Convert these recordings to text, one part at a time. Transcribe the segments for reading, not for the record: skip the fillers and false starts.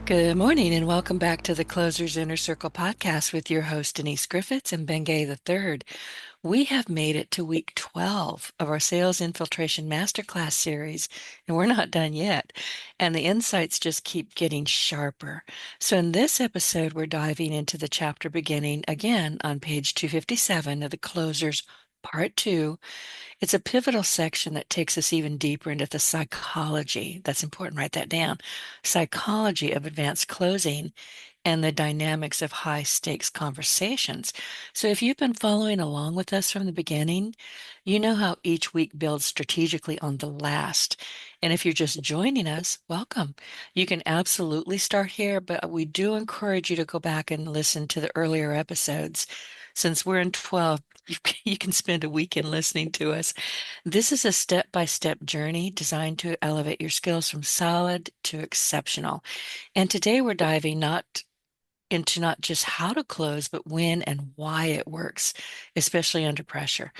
Good morning and welcome back to the Closers Inner Circle podcast with your host Denise Griffitts and Bengay III. We have made it to week 12 of our Sales Infiltration Masterclass series, and we're not done yet. And the insights just keep getting sharper. So in this episode, we're diving into the chapter beginning again on page 257 of the Closers Part 2. It's a pivotal section that takes us even deeper into the psychology. That's important, write that down. Psychology of advanced closing and the dynamics of high stakes conversations. So, if you've been following along with us from the beginning, you know how each week builds strategically on the last. And if you're just joining us, welcome. You can absolutely start here, but we do encourage you to go back and listen to the earlier episodes. Since we're in 12, you can spend a weekend listening to us. This is a step-by-step journey designed to elevate your skills from solid to exceptional. And today we're diving not just how to close, but when and why it works, especially under pressure.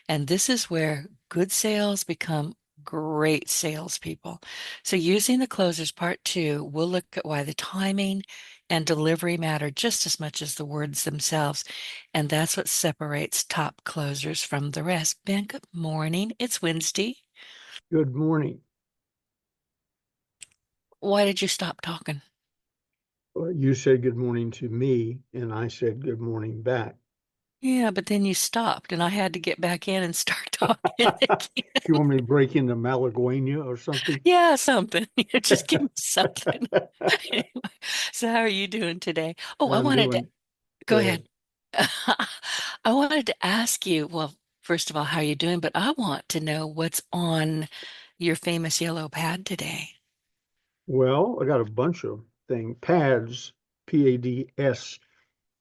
And this is where good sales become great salespeople. So, using the closers part two, we'll look at why the timing and delivery matter just as much as the words themselves. And that's what separates top closers from the rest. Ben, good morning. It's Wednesday. Good morning. Why did you stop talking? You said good morning to me, and I said good morning back. Yeah, but then you stopped, and I had to get back in and start talking again. You want me to break into Malaguena or something? Yeah, something. Just give me something. Anyway, so how are you doing today? Oh, I I'm wanted to doing, go go ahead. ahead. I wanted to ask you, well, first of all, how are you doing? But I want to know what's on your famous yellow pad today. Well, I got a bunch of pads, PADS.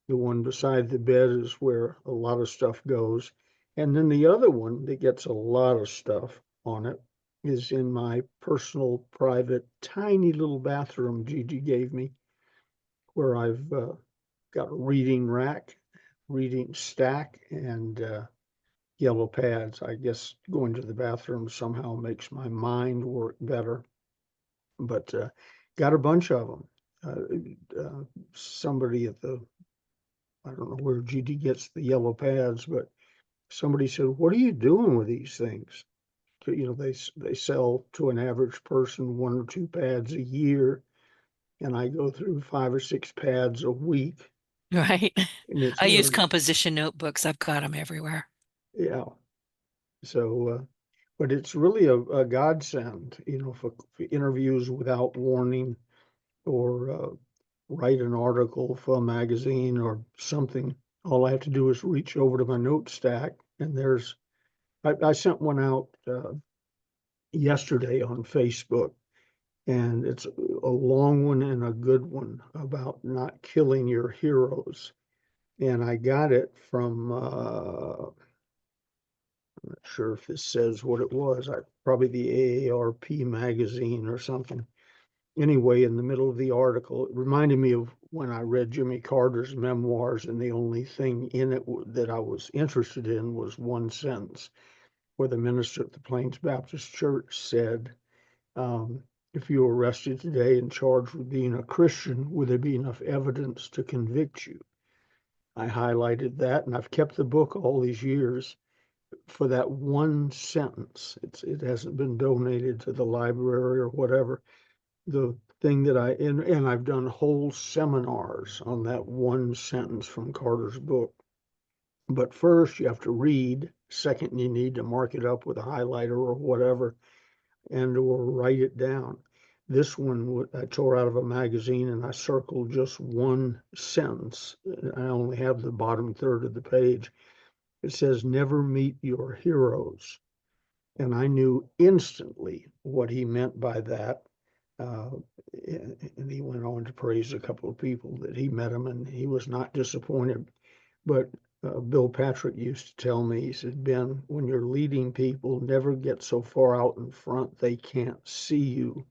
The one beside the bed is where a lot of stuff goes. And then the other one that gets a lot of stuff on it is in my personal, private, tiny little bathroom Gigi gave me, where I've got a reading rack, reading stack, and yellow pads. I guess going to the bathroom somehow makes my mind work better, but got a bunch of them. Somebody at the, I don't know where GD gets the yellow pads, but somebody said, "What are you doing with these things?" They sell to an average person 1 or 2 pads a year, and I go through 5 or 6 pads a week, Right. and it's I use never, composition notebooks. I've got them everywhere. yeah. So, but it's really a godsend, for interviews without warning, or write an article for a magazine or something. All I have to do is reach over to my note stack, and I sent one out yesterday on Facebook, and it's a long one and a good one about not killing your heroes. And I got it from, I'm not sure if this says what it was. Probably the AARP magazine or something. Anyway, in the middle of the article, it reminded me of when I read Jimmy Carter's memoirs, and the only thing in it that I was interested in was one sentence where the minister at the Plains Baptist Church said, if you were arrested today and charged with being a Christian, would there be enough evidence to convict you? I highlighted that, and I've kept the book all these years for that one sentence. It hasn't been donated to the library or whatever. The thing that and I've done whole seminars on that one sentence from Carter's book. But first you have to read. Second, you need to mark it up with a highlighter or whatever, and or write it down. This one I tore out of a magazine, and I circled just one sentence. I only have the bottom third of the page. It says, "Never meet your heroes." And I knew instantly what he meant by that. Uh, and he went on to praise a couple of people that he met him, and he was not disappointed. But Bill Patrick used to tell me, he said, "Ben, when you're leading people, never get so far out in front they can't see you,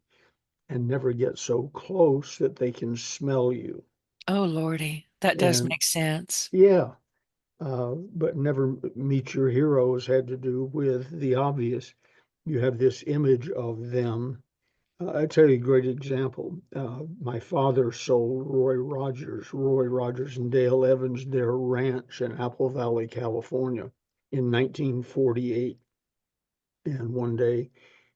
and never get so close that they can smell you." Oh, Lordy, that does And make sense. yeah, but never meet your heroes had to do with the obvious. You have this image of them, I tell you a great example. My father sold Roy Rogers and Dale Evans their ranch in Apple Valley, California in 1948. And one day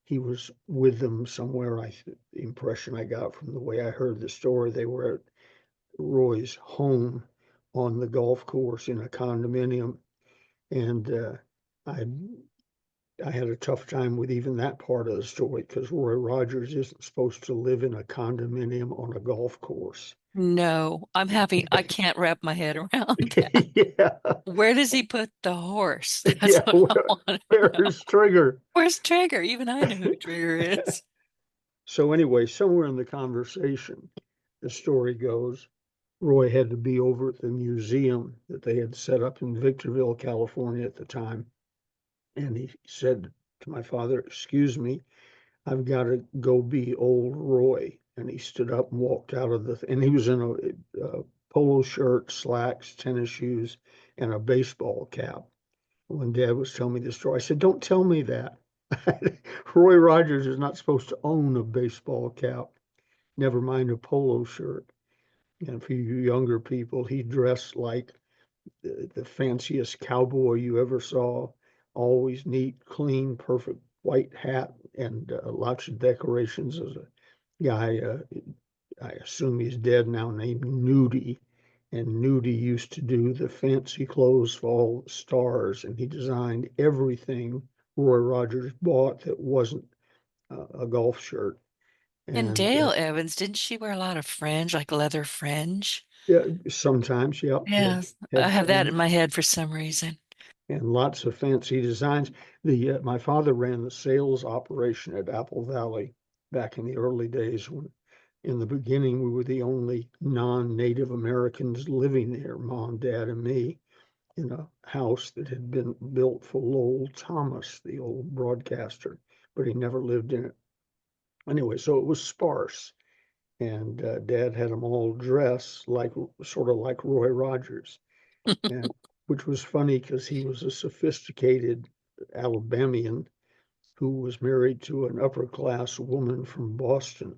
he was with them somewhere. The impression I got from the way I heard the story, they were at Roy's home on the golf course in a condominium. And I I had a tough time with even that part of the story because Roy Rogers isn't supposed to live in a condominium on a golf course. No, I can't wrap my head around that. Yeah, Where does he put the horse? That's yeah. what I want to know. Where's Trigger? Where's Trigger? Even I know who Trigger is. So anyway, somewhere in the conversation, the story goes, Roy had to be over at the museum that they had set up in Victorville, California at the time. And he said to my father, "Excuse me, I've got to go be old Roy." And he stood up and walked out of and he was in a polo shirt, slacks, tennis shoes, and a baseball cap. When Dad was telling me this story, I said, "Don't tell me that." Roy Rogers is not supposed to own a baseball cap, never mind a polo shirt. And for you younger people, he dressed like the fanciest cowboy you ever saw. Always neat, clean, perfect white hat, and lots of decorations. As a guy, I assume he's dead now, named Nudie. And Nudie used to do the fancy clothes for all the stars, and he designed everything Roy Rogers bought that wasn't a golf shirt. And And Dale Evans, didn't she wear a lot of fringe, like leather fringe? yeah, sometimes, yeah, Yeah, I had have that fringe in my head for some reason. and lots of fancy designs. The My father ran the sales operation at Apple Valley back in the early days when, in the beginning, we were the only non-Native Americans living there, Mom, Dad, and me, in a house that had been built for Lowell Thomas, the old broadcaster, but he never lived in it. Anyway, so it was sparse, and Dad had them all dressed like sort of like Roy Rogers, and which was funny because he was a sophisticated Alabamian who was married to an upper class woman from Boston.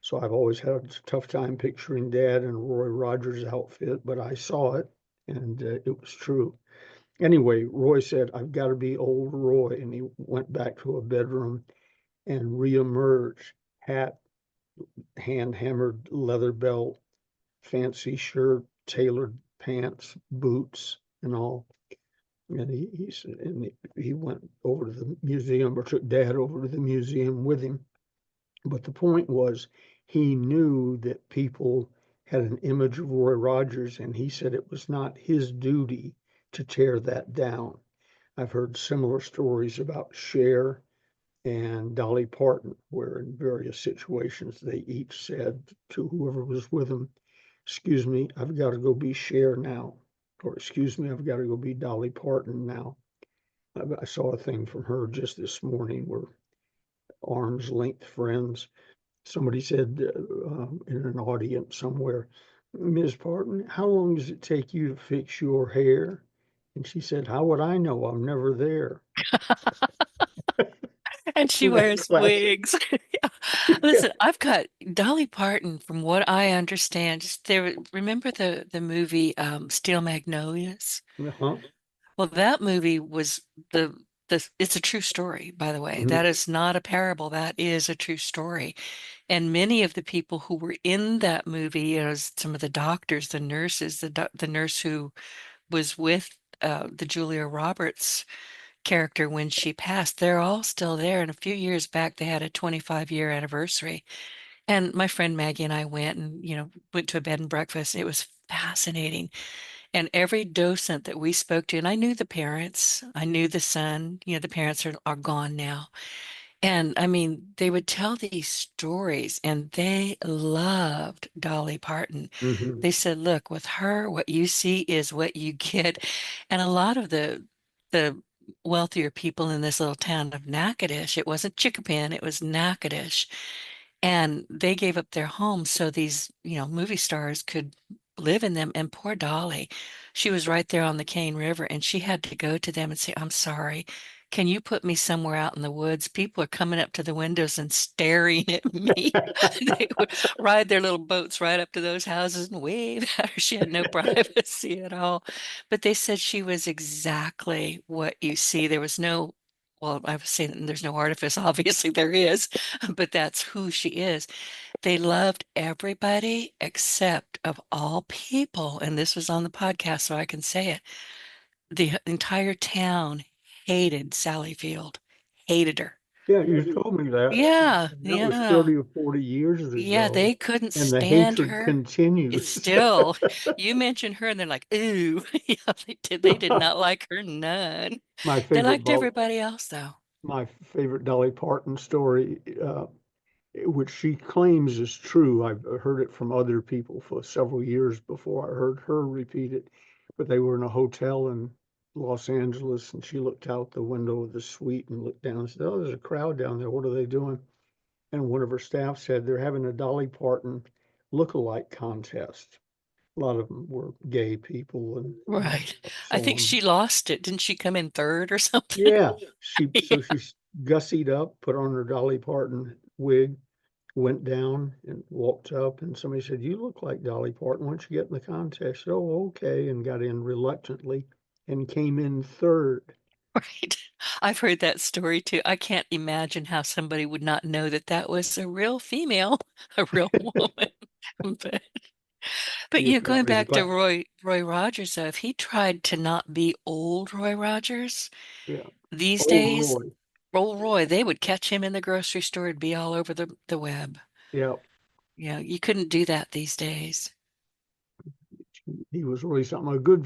So I've always had a tough time picturing Dad in Roy Rogers' outfit, but I saw it and it was true. Anyway, Roy said, "I've got to be old Roy." And he went back to a bedroom and reemerged, hat, hand hammered leather belt, fancy shirt, tailored pants, boots, and all. And he went over to the museum or took Dad over to the museum with him. But the point was, he knew that people had an image of Roy Rogers, and he said it was not his duty to tear that down. I've heard similar stories about Cher and Dolly Parton, where in various situations they each said to whoever was with them, "Excuse me, I've got to go be Cher now," or "Excuse me, I've got to go be Dolly Parton now." I saw a thing from her just this morning where arm's length friends. Somebody said in an audience somewhere, "Ms. Parton, how long does it take you to fix your hair?" And she said, "How would I know? I'm never there." And she Isn't that wears classic? wigs. Yeah. Yeah. Listen, I've got Dolly Parton, from what I understand, just there, remember the movie Steel Magnolias? Uh-huh. Well, that movie was the it's a true story, by the way. Mhm. That is not a parable. That is a true story. And many of the people who were in that movie, as some of the doctors, the nurses, the nurse who was with the Julia Roberts character when she passed, they're all still there. And a few years back, they had a 25-year anniversary. And my friend Maggie and I went and, went to a bed and breakfast. It was fascinating. And every docent that we spoke to, and I knew the parents, I knew the son, the parents are gone now. And I mean, they would tell these stories and they loved Dolly Parton. Mhm. They said, look, with her, what you see is what you get. And a lot of the wealthier people in this little town of Natchitoches, it wasn't Chicopin, it was Natchitoches. And they gave up their homes so these, movie stars could live in them. And poor Dolly, she was right there on the Cane River and she had to go to them and say, I'm sorry. Can you put me somewhere out in the woods? People are coming up to the windows and staring at me. They would ride their little boats right up to those houses and wave at her. She had no privacy at all. But they said she was exactly what you see. There was no, well, I was saying there's no artifice. Obviously, there is, but that's who she is. They loved everybody except of all people. And this was on the podcast, so I can say it. The entire town hated Sally Field, hated her. Yeah, you told me that. Yeah, That was yeah, 30 or 40 years yeah. ago, They couldn't and the stand hatred her. It's continues. still, you mentioned her and they're like, ooh. Yeah, they did not like her none. My They favorite liked Dolly, everybody else though. my favorite Dolly Parton story, which she claims is true. I've heard it from other people for several years before I heard her repeat it. But they were in a hotel in Los Angeles, and she looked out the window of the suite and looked down and said, "Oh, there's a crowd down there. What are they doing?" And one of her staff said they're having a Dolly Parton look-alike contest. A lot of them were gay people and Right. I so think on. she lost it. Didn't she come in third or something? Yeah, Yeah. she gussied up, put on her Dolly Parton wig, went down and walked up, and somebody said, "You look like Dolly Parton. Why don't you get in the contest?" She said, "Oh, okay," and got in reluctantly and came in third. Right. I've heard that story too. I can't imagine how somebody would not know that that was a real female, a real woman. But, The going Accordion back to Clap. Roy Rogers, though, if he tried to not be old Roy Rogers Yeah. these Old days, Roy. old Roy, they would catch him in the grocery store and be all over the web. Yeah. You couldn't do that these days. He was really something. A good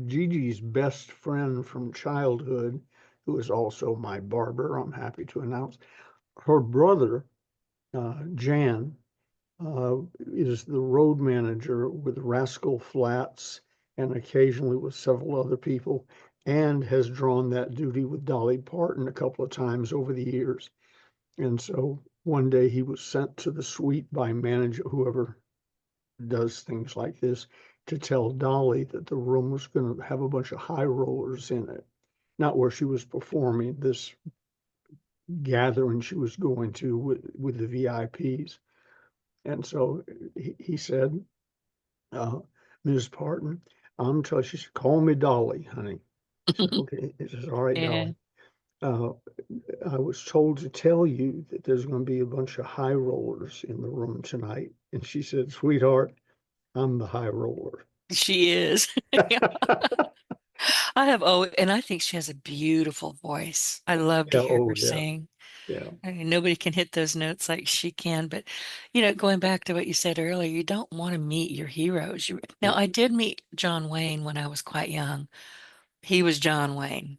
Gigi's best friend from childhood, who is also my barber, I'm happy to announce. Her brother, Jan, is the road manager with Rascal Flats and occasionally with several other people, and has drawn that duty with Dolly Parton a couple of times over the years. And so one day he was sent to the suite by manager, whoever does things like this, to tell Dolly that the room was going to have a bunch of high rollers in it, not where she was performing, this gathering she was going to with the VIPs. And so he said, uh, "Ms. Parton, I'm telling," she said, "call me Dolly, honey." He said, "Okay." He says, "All right, Yeah. Dolly. Uh, I was told to tell you that there's going to be a bunch of high rollers in the room tonight." And she said, "Sweetheart, I'm the high roller." She is. Yeah. I have, and I think she has a beautiful voice. I love to Yeah, hear oh her yeah, sing. yeah, I mean, nobody can hit those notes like she can. But, going back to what you said earlier, you don't want to meet your heroes. Now, yeah. I did meet John Wayne when I was quite young. He was John Wayne.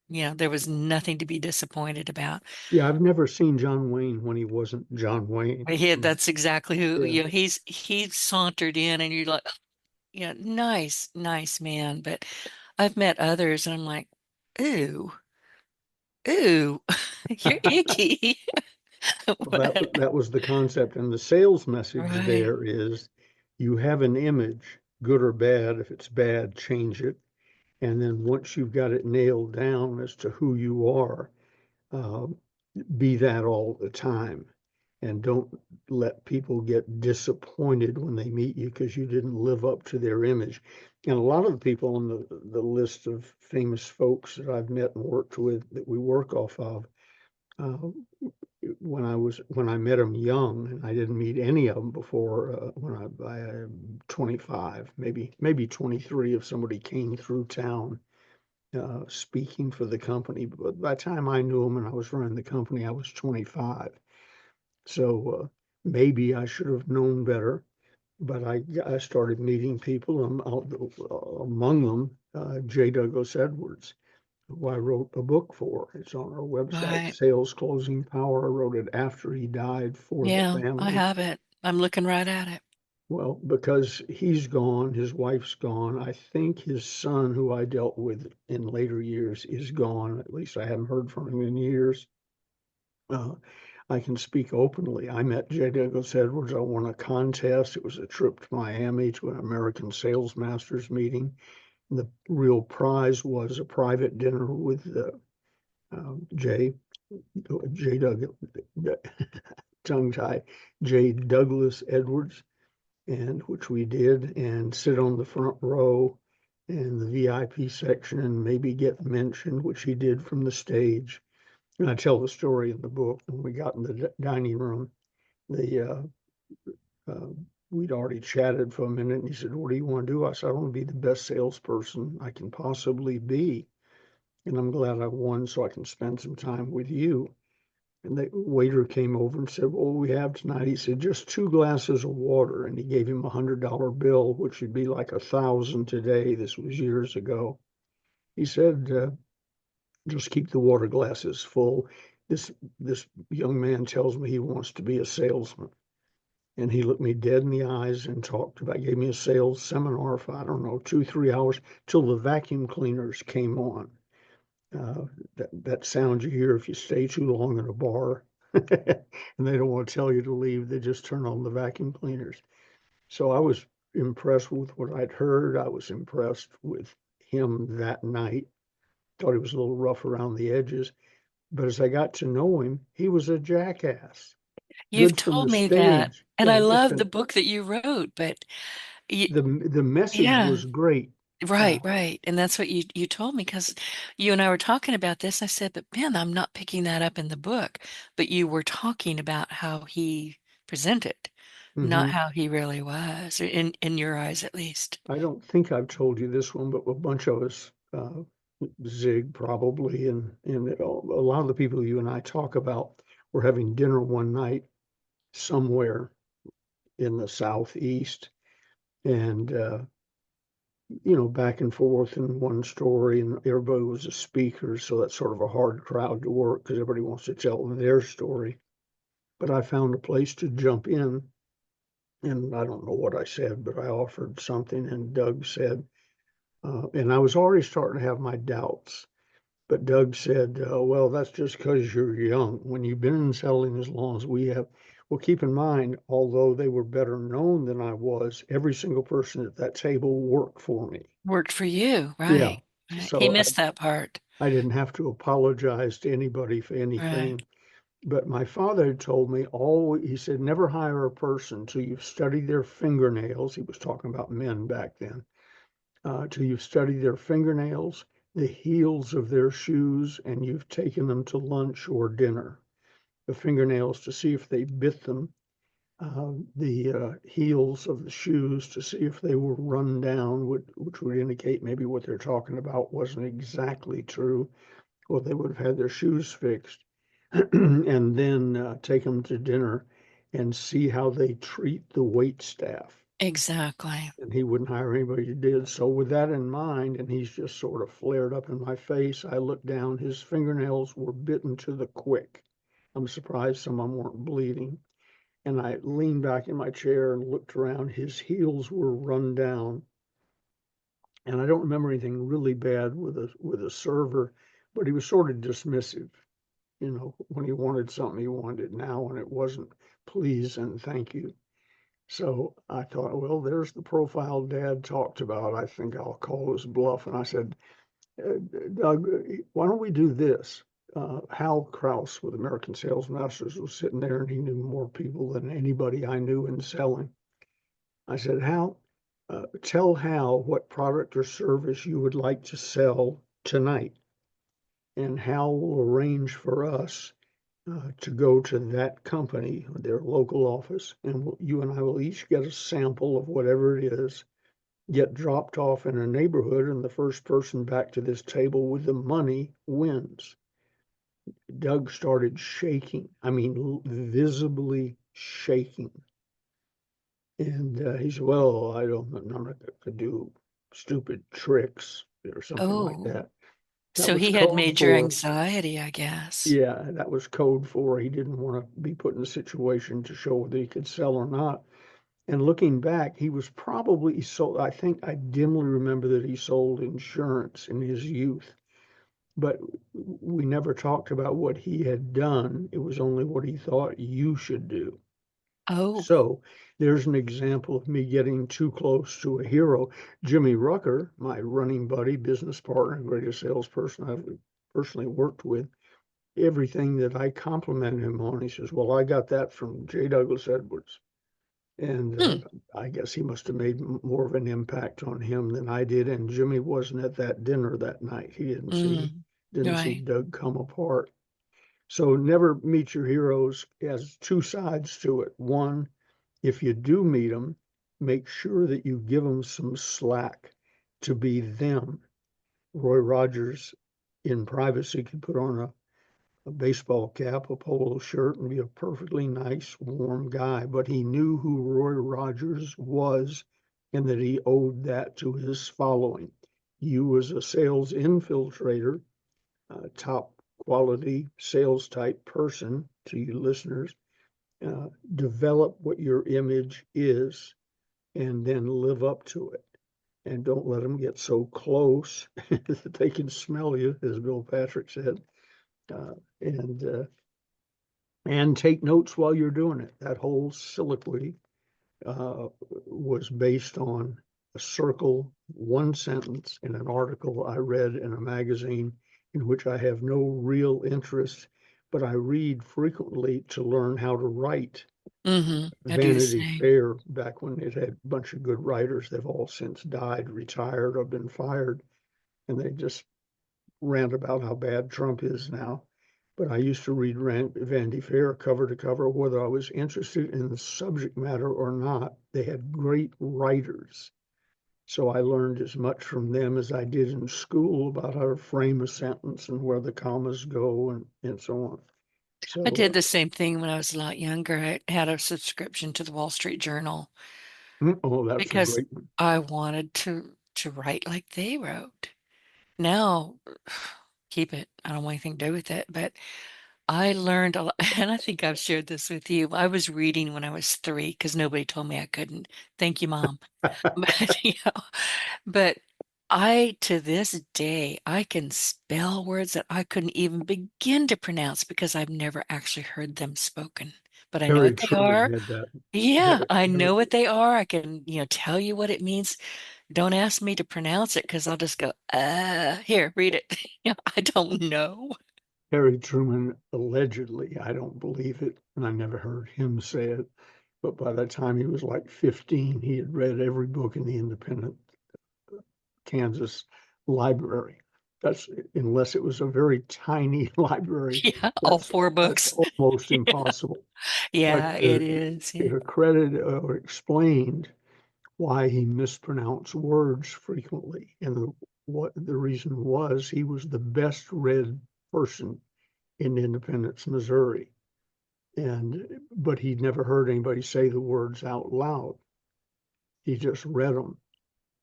There was nothing to be disappointed about. Yeah, I've never seen John Wayne when he wasn't John Wayne. That's exactly who, Yeah. he sauntered in and you're like, nice, nice man. But I've met others and I'm like, ooh, ooh, you're icky. Well, But, that was the concept, and the sales message right. there is you have an image, good or bad. If it's bad, change it. And then once you've got it nailed down as to who you are, uh, be that all the time. And don't let people get disappointed when they meet you because you didn't live up to their image. And a lot of the people on the list of famous folks that I've met and worked with that we work off of, uh, when I met them young, and I didn't meet any of them before when I 25, maybe 23 if somebody came through town speaking for the company. But by the time I knew them and I was running the company, I was 25. So maybe I should have known better. But I started meeting people, among them J. Douglas Edwards, who I wrote a book for. It's on our website, Right. Sales Closing Power. I wrote it after he died for the Yeah, I family. have it. I'm looking right at it. Well, because he's gone, his wife's gone. I think his son, who I dealt with in later years, is gone. At least I haven't heard from him in years. Uh, I can speak openly. I met J. Douglas Edwards. I won a contest. It was a trip to Miami to an American Sales Masters meeting. The real prize was a private dinner with J. J. Doug, tongue tie, J. Douglas Edwards, and which we did, and sit on the front row in the VIP section and maybe get mentioned, which he did from the stage. And I tell the story in the book. When we got in the dining room, the uh, we'd already chatted for a minute, and he said, "What do you want to do?" I said, "I want to be the best salesperson I can possibly be, and I'm glad I won so I can spend some time with you." And the waiter came over and said, "What do we have tonight?" He said, "Just 2 glasses of water." And he gave him $100 bill, which would be like 1,000 today. This was years ago. He said, "Just keep the water glasses full. This this young man tells me he wants to be a salesman." And he looked me dead in the eyes and talked about, gave me a sales seminar for, I don't know, 2, 3 hours till the vacuum cleaners came on. That sound you hear if you stay too long in a bar and they don't want to tell you to leave, they just turn on the vacuum cleaners. So I was impressed with what I'd heard. I was impressed with him that night. Thought he was a little rough around the edges, but as I got to know him, he was a jackass. You've Good from told the me that, stage. and I Yeah, just love the book that you wrote, but y the message yeah, was great. right, Uh, right. And that's what you told me because you and I were talking about this. I said, but man, I'm not picking that up in the book. But you were talking about how he presented, not mhm. how he really was, in your eyes at least. I don't think I've told you this one, but a bunch of us, Zig probably, and a lot of the people you and I talk about were having dinner one night somewhere in the southeast, and back and forth in one story, and everybody was a speaker, so that's sort of a hard crowd to work because everybody wants to tell their story. But I found a place to jump in, and I don't know what I said, but I offered something, and Doug said, and I was already starting to have my doubts. But Doug said, "Well, that's just because you're young. When you've been in selling as long as we have, well, keep in mind, although they were better known than I was, every single person at that table worked for me." Worked for you, Yeah. right? Right. He So missed that part, I didn't have to apologize to anybody for right? anything. But my father had told me always, he said, never hire a person till you've studied their fingernails. He was talking about men back then. Till you've studied their fingernails, the heels of their shoes, and you've taken them to lunch or dinner. The fingernails to see if they bit them, the heels of the shoes to see if they were run down, which would indicate maybe what they're talking about wasn't exactly true, or they would have had their shoes fixed, and then take them to dinner and see how they treat the wait staff. Exactly. And he wouldn't hire anybody who did. So with that in mind, and he's just sort of flared up in my face, I looked down. His fingernails were bitten to the quick. I'm surprised some of them weren't bleeding. And I leaned back in my chair and looked around. His heels were run down. And I don't remember anything really bad with a server, but he was sort of dismissive. When he wanted something, he wanted it now, and it wasn't please and thank you. So I thought, well, there's the profile Dad talked about. I think I'll call his bluff. And I said, Doug, why don't we do this? Hal Kraus with American Sales Masters was sitting there, and he knew more people than anybody I knew in selling. I said, Hal, tell Hal what product or service you would like to sell tonight, and Hal will arrange for us to go to that company, their local office, and you and I will each get a sample of whatever it is, get dropped off in a neighborhood, and the first person back to this table with the money wins. Doug started shaking. I mean, visibly shaking. And he said, "Well, I'm not going to do stupid tricks or something like Oh, that." That so was he had code major for, anxiety, I guess. yeah, that was code for he didn't want to be put in a situation to show whether he could sell or not. And looking back, he was probably sold, I think I dimly remember that he sold insurance in his youth, but we never talked about what he had done. It was only what he thought you should do. Oh, So there's an example of me getting too close to a hero. Jimmy Rucker, my running buddy, business partner, greatest salesperson I've personally worked with, everything that I complimented him on, he says, well, I got that from J. Douglas Edwards. And Hmm. I guess he must have made more of an impact on him than I did. And Jimmy wasn't at that dinner that night. He Mm. didn't see Right. Doug come apart. So never meet your heroes as two sides to it. One, if you do meet them, make sure that you give them some slack to be them. Roy Rogers, in privacy, could put on a baseball cap, a polo shirt, and be a perfectly nice, warm guy. But he knew who Roy Rogers was and that he owed that to his following. You, as a sales infiltrator, top quality sales type person, to you listeners, uh, develop what your image is and then live up to it. And don't let them get so close that they can smell you, as Bill Patrick said. Uh, and and take notes while you're doing it. That whole soliloquy was based on a circle, one sentence in an article I read in a magazine in which I have no real interest, but I read frequently to learn how to write. Mm-hmm. I do the Vanity same. Fair, back when it had a bunch of good writers, they've all since died, retired, or been fired, and they just rant about how bad Trump is now. But I used to read Vanity Fair cover to cover, whether I was interested in the subject matter or not. They had great writers. So I learned as much from them as I did in school about how to frame a sentence and where the commas go and so on. I did So, the same thing when I was a lot younger. I had a subscription to the Wall Street Journal oh, that's a because great one. I wanted to write like they wrote. Now, keep it. I don't want anything to do with it, but I learned a lot, and I think I've shared this with you. I was reading when I was 3 because nobody told me I couldn't. Thank you, Mom. But, but to this day, I can spell words that I couldn't even begin to pronounce because I've never actually heard them spoken. But I know Harry what they Truman are. had that. Yeah, Harry, I Harry, know what they are. I can, tell you what it means. Don't ask me to pronounce it because I'll just go, here, read it. I don't know. Harry Truman allegedly, I don't believe it, and I never heard him say it, but by the time he was like 15, he had read every book in the independent Kansas library. That's unless it was a very tiny library. Yeah, all That's 4 that's books. almost Yeah, impossible. But yeah, it is. Yeah. it accredited or explained why he mispronounced words frequently, and what the reason was he was the best read person in Independence, Missouri, and but he'd never heard anybody say the words out loud. He just read them.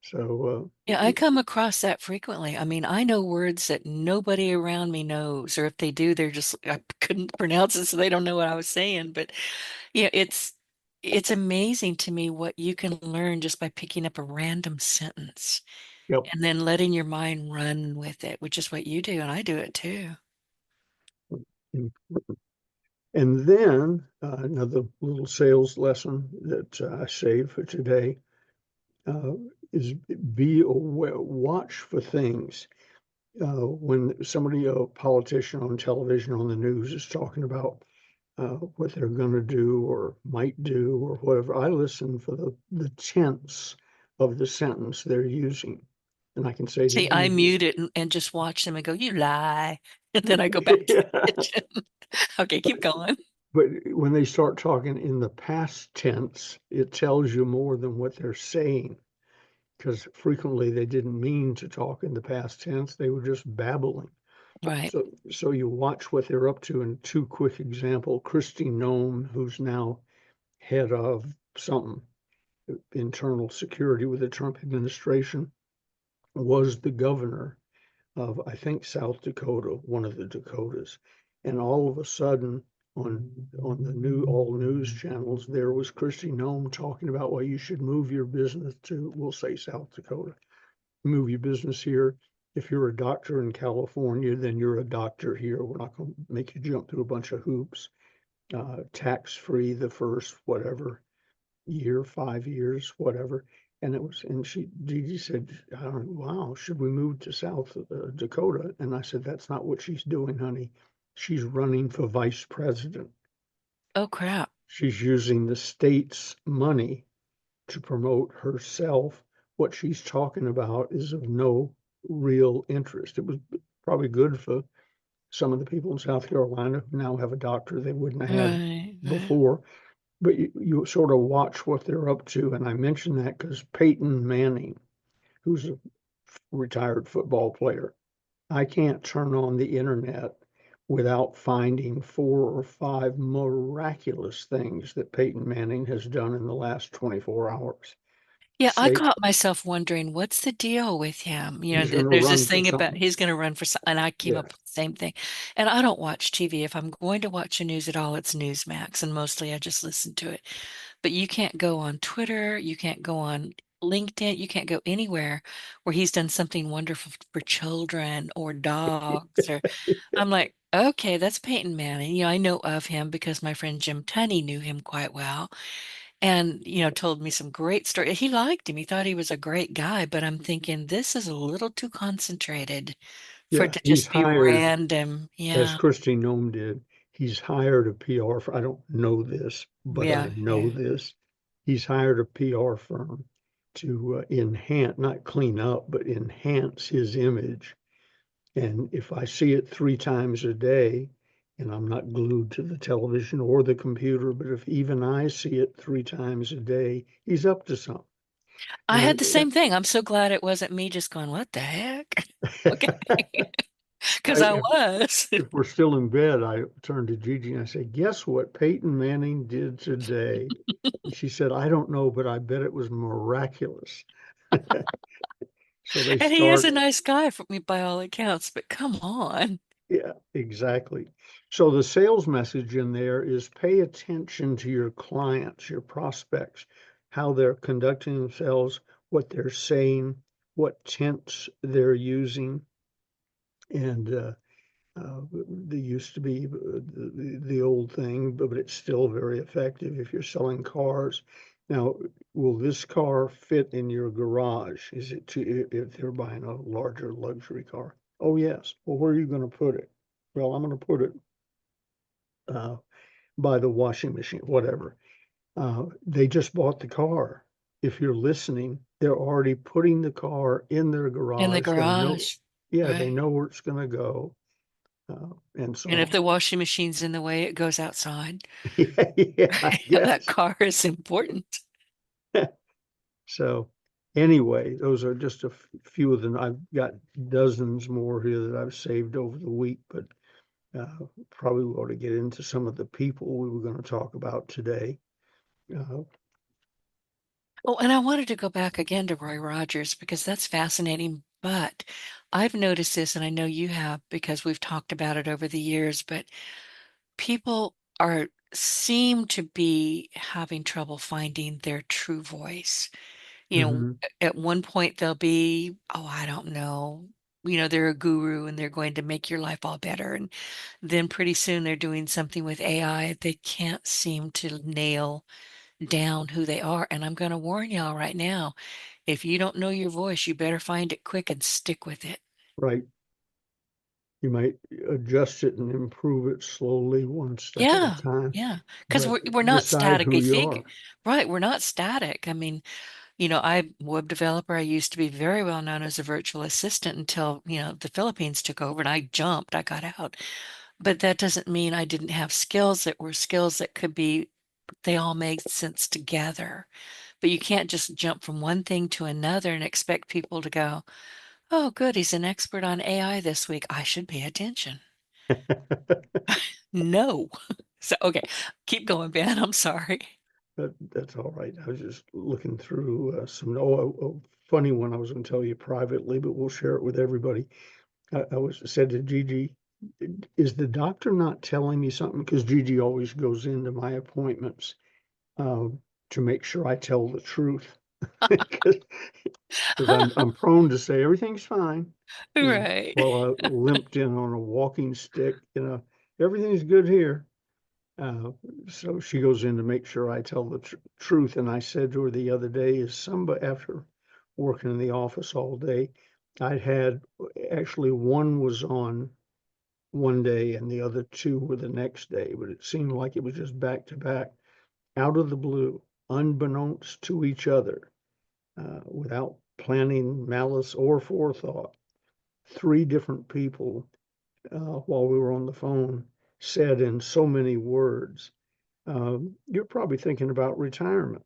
So Yeah, I come across that frequently. I mean, I know words that nobody around me knows, or if they do, they're just I couldn't pronounce it, so they don't know what I was saying. But yeah, it's amazing to me what you can learn just by picking up a random sentence yep. and then letting your mind run with it, which is what you do, and I do it too. And then another little sales lesson that I saved for today uh, is be aware, watch for things. When somebody, a politician on television, on the news, is talking about what they're going to do or might do or whatever, I listen for the tense of the sentence they're using. And I can say to See, I them, mute it and just watch them and go, "You lie," and then I go back to the yeah. kitchen. Okay, keep going. But when they start talking in the past tense, it tells you more than what they're saying, because frequently they didn't mean to talk in the past tense. They were just babbling. Right. So you watch what they're up to. And two quick example, Christy Nome, who's now head of something, internal security with the Trump administration, was the governor of, I think, South Dakota, one of the Dakotas. And all of a sudden, on the all news channels, there was Christy Nome talking about why you should move your business to, we'll say, South Dakota. Move your business here. If you're a doctor in California, then you're a doctor here. We're not going to make you jump through a bunch of hoops. Tax free the first whatever year, 5 years, whatever. And Gigi said, wow, should we move to South Dakota? And I said, that's not what she's doing, honey. She's running for vice president. Oh, crap. She's using the state's money to promote herself. What she's talking about is of no real interest. It was probably good for some of the people in South Carolina who now have a doctor they wouldn't have had Right, right. before. But you sort of watch what they're up to. And I mention that because Peyton Manning, who's a retired football player, I can't turn on the internet without finding 4 or 5 miraculous things that Peyton Manning has done in the last 24 hours. Yeah, I Say caught myself wondering, what's the deal with him? he's going to There's this run for thing about something. he's going to run for, and I came Yeah. up with the same thing. And I don't watch TV. If I'm going to watch the news at all, it's Newsmax, and mostly I just listen to it. But you can't go on Twitter, you can't go on LinkedIn, you can't go anywhere where he's done something wonderful for children or dogs or I'm like, okay, that's Peyton Manning. I know of him because my friend Jim Tunney knew him quite well and, told me some great story. He liked him. He thought he was a great guy, but I'm thinking this is a little too concentrated for it Yeah. to He's just be hired, random. as Yeah. Christy Nome did, he's hired a PR firm. I don't know this, but I Yeah. know Yeah. this. He's hired a PR firm to enhance, not clean up, but enhance his image. And if I see it 3 times a day, and I'm not glued to the television or the computer, but if even I see it 3 times a day, he's up to something. I And had the same thing. I'm so glad it wasn't me just going, what the heck? Okay. Because I if, was. if we're still in bed, I turn to Gigi and I say, guess what Peyton Manning did today? And she said, I don't know, but I bet it was miraculous. So they And he is a start. nice guy for me by all accounts, but come on. Yeah, exactly. So the sales message in there is pay attention to your clients, your prospects, how they're conducting themselves, what they're saying, what tense they're using. And they used to be the old thing, but it's still very effective if you're selling cars. Now, will this car fit in your garage? Is it too, if they're buying a larger luxury car? Oh, yes. Well, where are you going to put it? Well, I'm going to put it uh, by the washing machine, whatever. They just bought the car. If you're listening, they're already putting the car in their In the garage. They know, garage. yeah, they Right. know where it's going to go, and so And if on. the washing machine's in the way, it goes outside. Yeah, yeah, I Yeah, that guess. car is important. So anyway, those are just a few of them. I've got dozens more here that I've saved over the week, but probably ought to get into some of the people we were going to talk about today. Uh, Oh, and I wanted to go back again to Roy Rogers because that's fascinating. But I've noticed this, and I know you have because we've talked about it over the years, but people are seem to be having trouble finding their true voice. mhm. At one point they'll be, oh, I don't know, they're a guru and they're going to make your life all better. And then pretty soon they're doing something with AI. They can't seem to nail down who they are. And I'm going to warn y'all right now, if you don't know your voice, you better find it quick and stick with it. Right. You might adjust it and improve it slowly, one step at a Yeah, time, yeah. Because but we're not decide static. who you are. Right, we're not static. I mean, I'm a web developer. I used to be very well known as a virtual assistant until, the Philippines took over and I jumped, I got out. But that doesn't mean I didn't have skills that were skills that could be, they all made sense together. But you can't just jump from one thing to another and expect people to go, oh, good, he's an expert on AI this week. I should pay attention. No. So, okay, keep going, Ben. I'm sorry. That's all right. I was just looking through a funny one I was going to tell you privately, but we'll share it with everybody. I was said to Gigi, is the doctor not telling me something? Because Gigi always goes into my appointments uh, to make sure I tell the truth. Because I'm prone to say everything's fine, Right. while I limped in on a walking stick, everything's good here. Uh, so she goes in to make sure I tell the truth. And I said to her the other day, is somebody, after working in the office all day, I had actually one was on one day and the other two were the next day, but it seemed like it was just back to back, out of the blue, unbeknownst to each other, without planning, malice, or forethought. Three different people, while we were on the phone, said in so many words, you're probably thinking about retirement.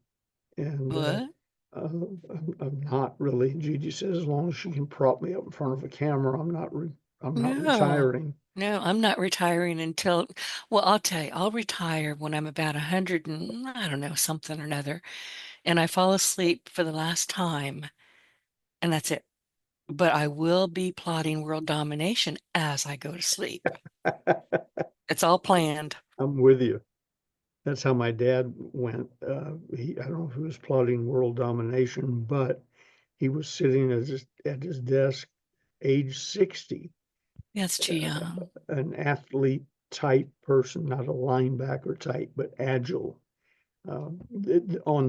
And What? I'm not really. Gigi says, as long as she can prop me up in front of a camera, I'm not No. retiring. No, I'm not retiring until, well, I'll tell you, I'll retire when I'm about 100 and I don't know, something or another, and I fall asleep for the last time, and that's it. But I will be plotting world domination as I go to sleep. It's all planned. I'm with you. That's how my dad went. I don't know if he was plotting world domination, but he was sitting at his desk, age 60, That's too young. an athlete type person, not a linebacker type, but agile. On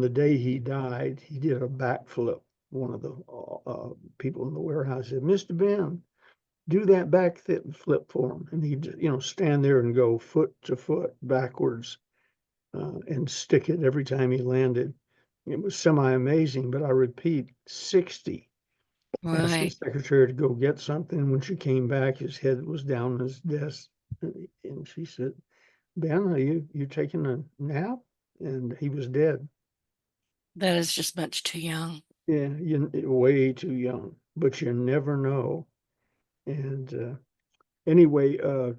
the day he died, he did a backflip. One of the people in the warehouse said, "Mr. Ben, do that flip for him." And he'd, stand there and go foot to foot backwards, and stick it every time he landed. It was semi-amazing, but I repeat, 60. Asked his Right. secretary to go get something. When she came back, his head was down on his desk. And she said, "Ben, are you taking a nap?" And he was dead. That is just much too young. Yeah, you way too young, but you never know. And anyway, the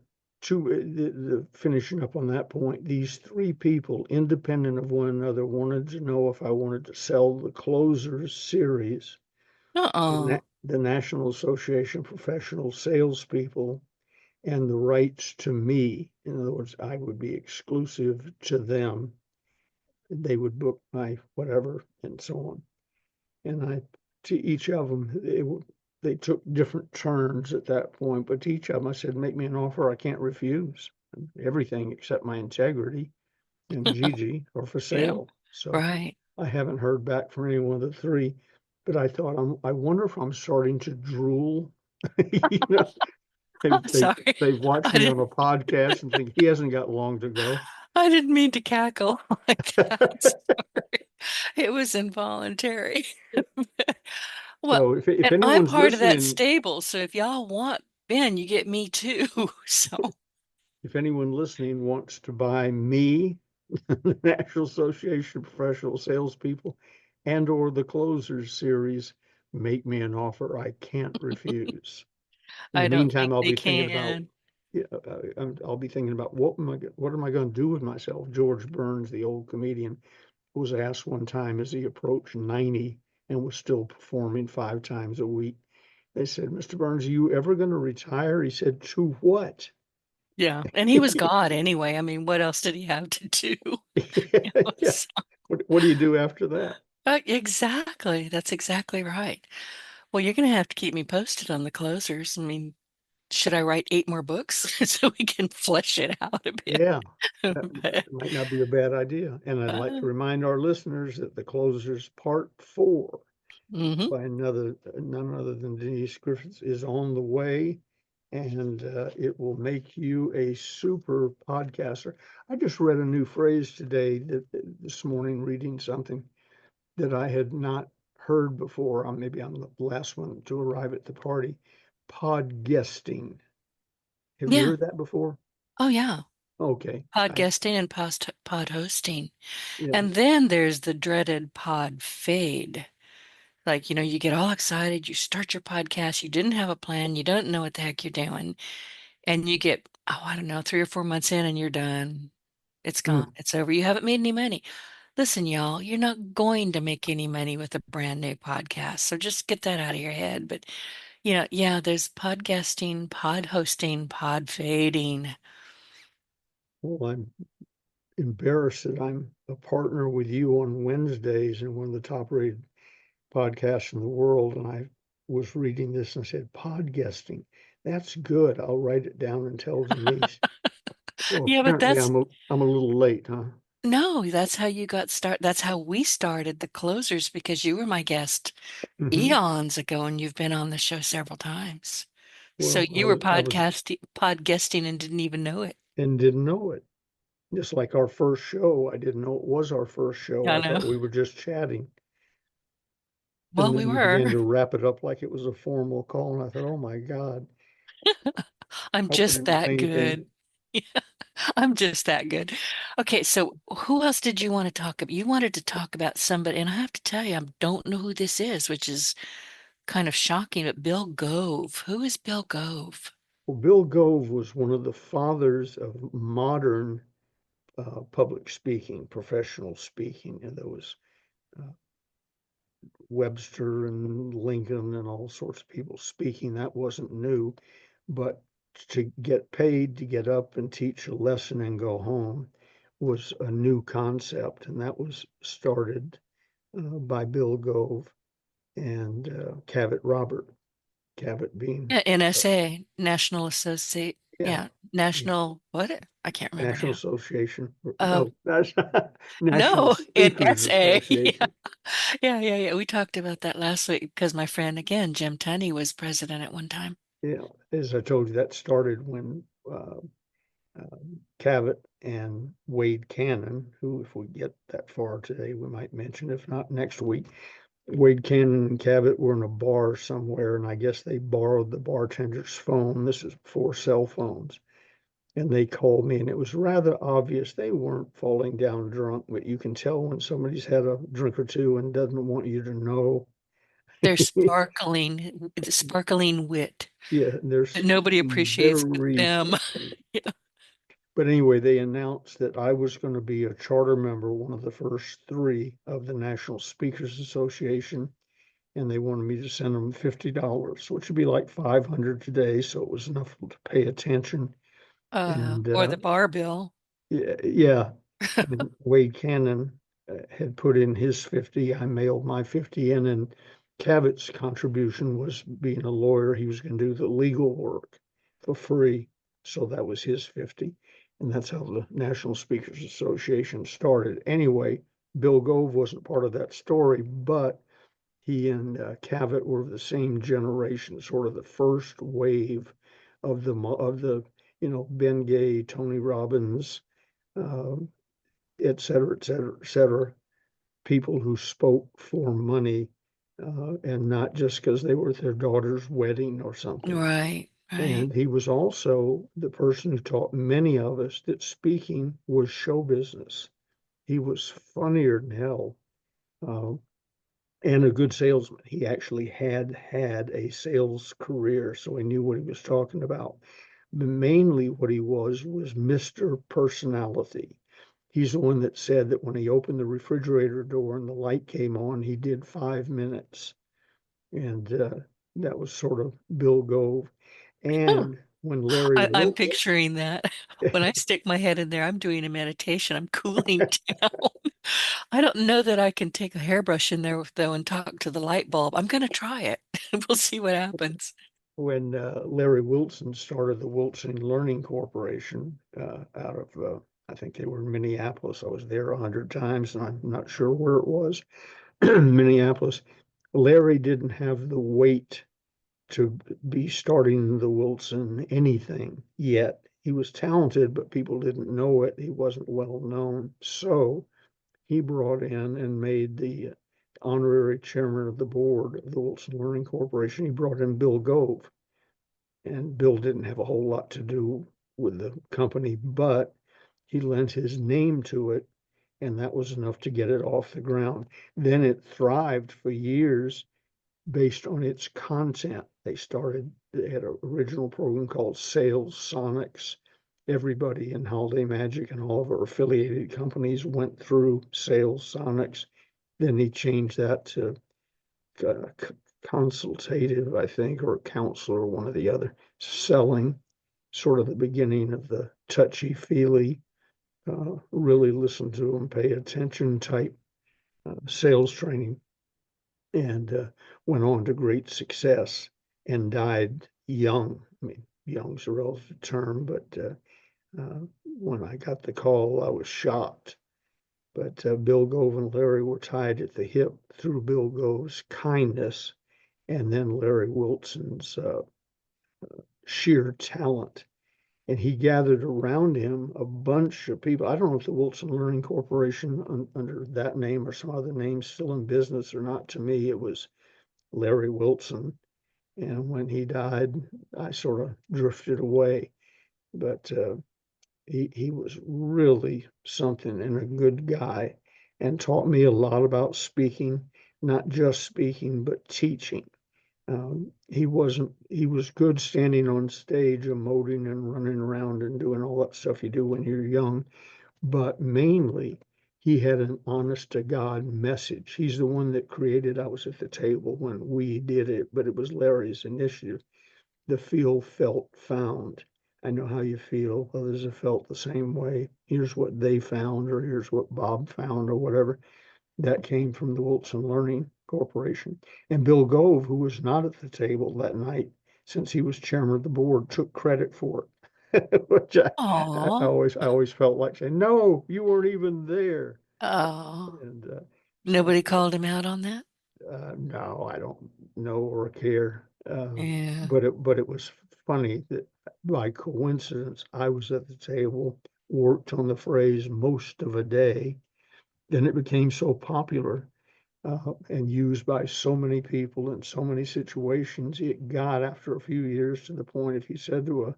finishing up on that point, these three people, independent of one another, wanted to know if I wanted to sell the Closers series, Uh-uh. the National Association of Professional Salespeople, and the rights to me. In other words, I would be exclusive to them. They would book my whatever and so on. And to each of them, they took different turns at that point, but to each of them, I said, make me an offer I can't refuse. Everything except my integrity and Gigi are for Yeah, sale. So right. I haven't heard back from any one of the three, but I thought, I wonder if I'm starting to drool. You know, I'm sorry. they've watched I me on a didn't podcast and think he hasn't got long to go. I didn't mean to cackle like that. Sorry. It was involuntary. Well, So if and I'm anyone's part of that listening, stable, so if y'all want Ben, you get me too. So, if anyone listening wants to buy me, the National Association of Professional Salespeople, and or the Closers series, make me an offer I can't refuse. In the I don't meantime, think I'll they be thinking about, can. yeah, I'll be thinking about what am I going to do with myself? George Burns, the old comedian, was asked one time as he approached 90 and was still performing 5 times a week. They said, "Mr. Burns, are you ever going to retire?" He said, "To what?" Yeah, and he was God anyway. I mean, what else did he have to do? Yeah. So, What do you do after that? exactly. That's exactly right. Well, you're going to have to keep me posted on the closers. I mean, should I write 8 more books so we can flesh it out a bit? Yeah, But, that might not be a bad idea. And I'd like to uh, remind our listeners that the Closers Part 4 mhm. by none other than Denise Griffitts is on the way, and it will make you a super podcaster. I just read a new phrase today this morning, reading something that I had not heard before. Maybe I'm the last one to arrive at the party. Podguesting. Have you Yeah. heard that before? Oh, yeah. Okay. Podcasting and pod hosting. Yeah. And then there's the dreaded pod fade. Like, you get all excited, you start your podcast, you didn't have a plan, you don't know what the heck you're doing, and you get, oh, I don't know, 3 or 4 months in and you're done. It's gone. Hmm. It's over. You haven't made any money. Listen, y'all, you're not going to make any money with a brand new podcast. So just get that out of your head. But, yeah, there's podcasting, pod hosting, pod fading. Well, I'm embarrassed that I'm a partner with you on Wednesdays in one of the top rated podcasts in the world. And I was reading this and said, podcasting. That's good. I'll write it down and tell Denise. Well, Yeah, but apparently that's I'm a little late, huh? no, that's how you got start. That's how we started the closers because you were my guest Hmm. eons ago and you've been on the show several times. So Well, you were I was podcasting and didn't even know it. and didn't know it. Just like our first show, I didn't know it was our first show. I I know. thought we were just chatting. And Well, we then you were. began to wrap it up like it was a formal call, and I thought, oh my God, I'm how could just that anything? good. Yeah, I'm just that good. Okay, so who else did you want to talk about? You wanted to talk about somebody, and I have to tell you, I don't know who this is, which is kind of shocking, but Bill Gove. Who is Bill Gove? Well, Bill Gove was one of the fathers of modern public speaking, professional speaking, and there was uh, Webster and Lincoln and all sorts of people speaking. That wasn't new, but to get paid to get up and teach a lesson and go home was a new concept, and that was started by Bill Gove and Cavett Robert. Cavett being Yeah, uh, NSA, National Associate. yeah, Yeah, yeah, National, what? I can't remember National now. Association. Oh, No, that's National no, Speakers NSA. Yeah, Association. yeah. We talked about that last week because my friend again, Jim Tunney, was president at one time. Yeah, as I told you, that started when Cavett and Wade Cannon, who, if we get that far today, we might mention, if not next week. Wade Cannon and Cavett were in a bar somewhere, and I guess they borrowed the bartender's phone. This is before cell phones. And they called me, and it was rather obvious they weren't falling down drunk, but you can tell when somebody's had a drink or two and doesn't want you to know. They're sparkling, sparkling wit Yeah, they're that nobody appreciates but very them. sparkling. But anyway, they announced that I was going to be a charter member, one of the first three of the National Speakers Association, and they wanted me to send them $50, which would be like 500 today. So it was enough to pay attention. And Or the bar bill. yeah, yeah. And Wade Cannon had put in his 50. I mailed my 50 in, and Cavett's contribution was being a lawyer. He was going to do the legal work for free. So that was his 50. And that's how the National Speakers Association started. Anyway, Bill Gove wasn't part of that story, but he and Cavett were the same generation, sort of the first wave of the Ben Gay, Tony Robbins, uh, et cetera, et cetera, et cetera, people who spoke for money and not just because they were at their daughter's wedding or something. Right, right. And he was also the person who taught many of us that speaking was show business. He was funnier than hell uh, and a good salesman. He actually had a sales career, so he knew what he was talking about. But mainly what he was Mr. Personality. He's the one that said that when he opened the refrigerator door and the light came on, he did 5 minutes. And that was sort of Bill Gove. Huh. And when Larry I'm Wilkes, picturing that. When I stick my head in there, I'm doing a meditation. I'm cooling down. I don't know that I can take a hairbrush in there though and talk to the light bulb. I'm going to try it. We'll see what happens. when Larry Wilson started the Wilson Learning Corporation out of, I think they were in Minneapolis. I was there 100 times, and I'm not sure where it was, Minneapolis. Larry didn't have the weight to be starting the Wilson anything yet. He was talented, but people didn't know it. He wasn't well known. So he brought in and made the honorary chairman of the board of the Wilson Learning Corporation. He brought in Bill Gove, and Bill didn't have a whole lot to do with the company, but he lent his name to it, and that was enough to get it off the ground. Then it thrived for years based on its content. They had an original program called Sales Sonics. Everybody in Holiday Magic and all of our affiliated companies went through Sales Sonics. Then he changed that to uh, consultative, I think, or counselor, one or the other, selling, sort of the beginning of the touchy feely, really listen to them, pay attention type sales training, and went on to great success and died young. I mean, young's a relative term, but When I got the call, I was shocked. But Bill Gove and Larry were tied at the hip through Bill Gove's kindness and then Larry Wilson's sheer talent. And he gathered around him a bunch of people. I don't know if the Wilson Learning Corporation, under that name or some other name, still in business or not. To me, it was Larry Wilson. And when he died, I sort of drifted away. But he was really something and a good guy, and taught me a lot about speaking, not just speaking, but teaching. He was good standing on stage, emoting and running around and doing all that stuff you do when you're young. But mainly, he had an honest to God message. He's the one that created I Was at the Table when we did it, but it was Larry's initiative. The feel, felt, found. I know how you feel. Others have felt the same way. Here's what they found, or here's what Bob found, or whatever. That came from the Wilson Learning Corporation. And Bill Gove, who was not at the table that night, since he was chairman of the board, took credit for it, which Oh, I always felt like saying, "No, you weren't even there." oh, And nobody so, called him out on that? no, I don't know or care. Yeah. But it was funny that by coincidence I was at the table, worked on the phrase most of a day. Then it became so popular and used by so many people in so many situations. It got after a few years to the point if you said to a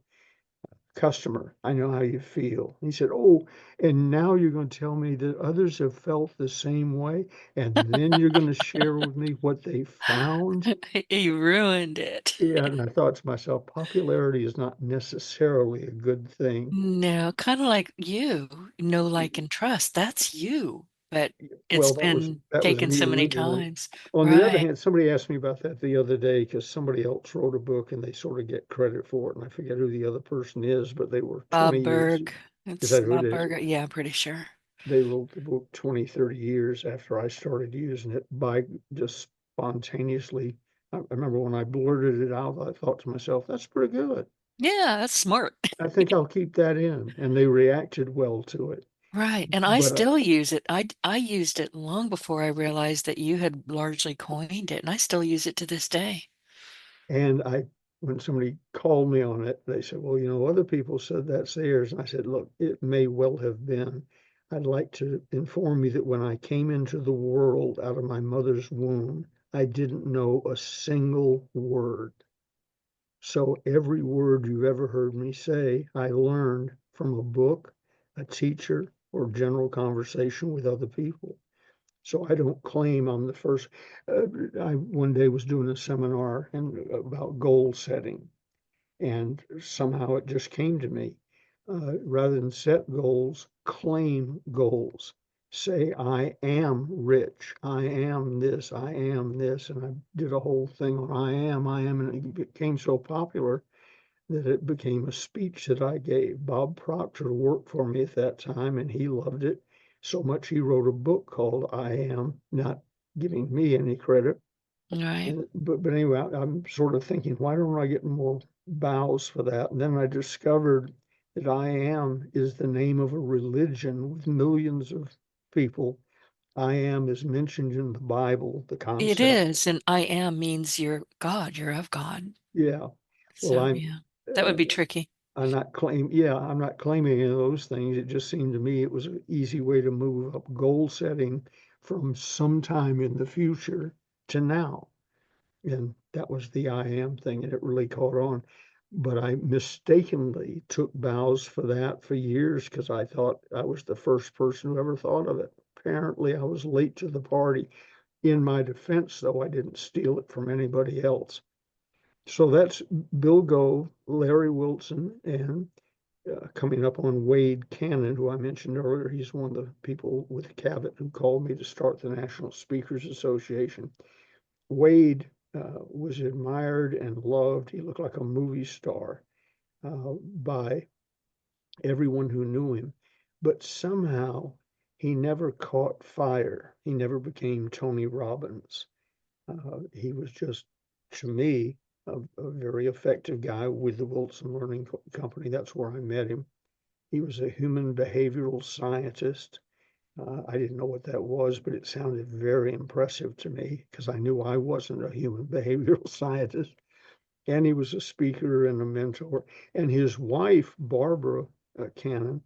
customer, "I know how you feel." He said, "Oh, and now you're going to tell me that others have felt the same way, and then you're going to share with me what they found." He ruined it. Yeah, and I thought to myself, popularity is not necessarily a good thing. No, kind of like you, know, like, and trust. That's you, but it's Well, been that was taken me so many originally. times. On the other Right. hand, somebody asked me about that the other day because somebody else wrote a book and they sort of get credit for it, and I forget who the other person is, but they were 20 Bob years. Berg. Is It's that who it Bob is? Berger. Yeah, I'm pretty sure. They wrote the book 20, 30 years after I started using it by just spontaneously. I remember when I blurted it out, I thought to myself, that's pretty good. Yeah, that's smart. I think I'll keep that in. And they reacted well to it. Right. And I But still use it. I used it long before I realized that you had largely coined it, and I still use it to this day. And when somebody called me on it, they said, well, other people said that's theirs. And I said, look, it may well have been. I'd like to inform you that when I came into the world out of my mother's womb, I didn't know a single word. So every word you've ever heard me say, I learned from a book, a teacher, or general conversation with other people. So I don't claim I'm the first. I one day was doing a seminar about goal setting, and somehow it just came to me. Rather than set goals, claim goals. Say, I am rich. I am this. I am this. And I did a whole thing on I am. And it became so popular that it became a speech that I gave. Bob Proctor worked for me at that time, and he loved it so much he wrote a book called I Am, not giving me any credit. Right. But anyway, I'm sort of thinking, why don't I get more bows for that? And then I discovered that I Am is the name of a religion with millions of people. I Am is mentioned in the Bible, the It concept. is. And I am means you're God, you're of God. Yeah. Well, So, yeah, that would uh, be tricky. I'm not claiming any of those things. It just seemed to me it was an easy way to move up goal setting from sometime in the future to now. And that was the I am thing, and it really caught on. But I mistakenly took bows for that for years because I thought I was the first person who ever thought of it. Apparently, I was late to the party. In my defense, though, I didn't steal it from anybody else. So that's Bill Gove, Larry Wilson, and coming up on Wade Cannon, who I mentioned earlier. He's one of the people with Cabot who called me to start the National Speakers Association. Wade was admired and loved. He looked like a movie star by everyone who knew him, but somehow he never caught fire. He never became Tony Robbins. He was just, to me, a very effective guy with the Wilson Learning Company. That's where I met him. He was a human behavioral scientist. I didn't know what that was, but it sounded very impressive to me because I knew I wasn't a human behavioral scientist. And he was a speaker and a mentor. And his wife, Barbara Cannon,